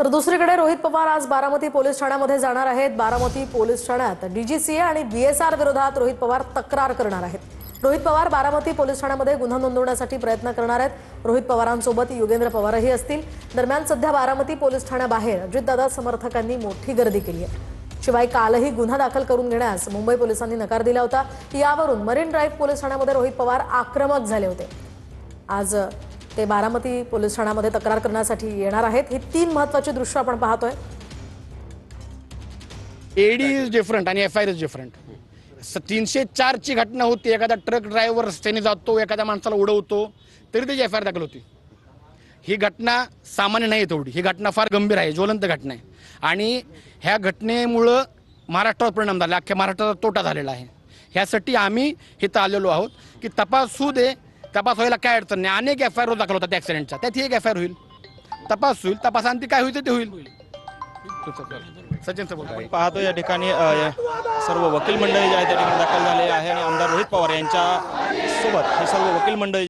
तर दुसरीकडे रोहित पवार आज बारामती पोलीस ठाण्यामध्ये जाणार आहेत। बारामती पोलीस ठाण्यात डीजीसीए आणि बीएसआर विरोधात रोहित पवार तक्रार करणार आहेत। रोहित पवार बारामती पोलीस ठाण्यामध्ये गुन्हा नोंदवण्यासाठी प्रयत्न करणार आहेत। रोहित पवारांसोबत योगेंद्र पवारही असतील। दरम्यान सध्या बारामती पोलीस ठाण्याबाहेर अजितदादा समर्थकांनी मोठी गर्दी केली आहे। शिवाय कालही गुन्हा दाखल करून घेण्यास मुंबई पोलिसांनी नकार दिला होता। यावरून मरीन ड्राईव्ह पोलीस ठाण्यामध्ये रोहित पवार आक्रमक झाले होते। आज ते बारामती पोलीस ठाण्यामध्ये तक्रार करण्यासाठी येणार आहेत। ही तीन महत्त्वाची दृश्य आपण पाहतोय। एडी इज डिफरंट आणि एफआयआर इज डिफरंट। 304 ची घटना होती। एखादा ट्रक ड्रायव्हर रस्त्याने जातो, एखाद्या माणसाला उडवतो, तरी त्याची एफआयआर दाखल होती। ही घटना सामान्य नाही तेवढी, ही घटना फार गंभीर आहे, ज्वलंत घटना आहे आणि ह्या घटनेमुळं महाराष्ट्रावर परिणाम झाला, अख्ख्या महाराष्ट्राचा तोटा झालेला आहे। ह्यासाठी आम्ही इथं आलेलो आहोत की तपास होऊ दे, तपास व्हायला काय अडचण नाही। अनेक एफआयआर दाखल होतात ॲक्सिडेंटच्या, त्यात ही एक एफआयआर होईल, तपास होईल, तपासांती काय होईल ते होईल। सचिन सर बोलतो। पाहतो या ठिकाणी सर्व वकील मंडळी जे आहे त्या ठिकाणी दाखल झाले आहे आणि आमदार रोहित पवार यांच्या सोबत हे सर्व वकील मंडळी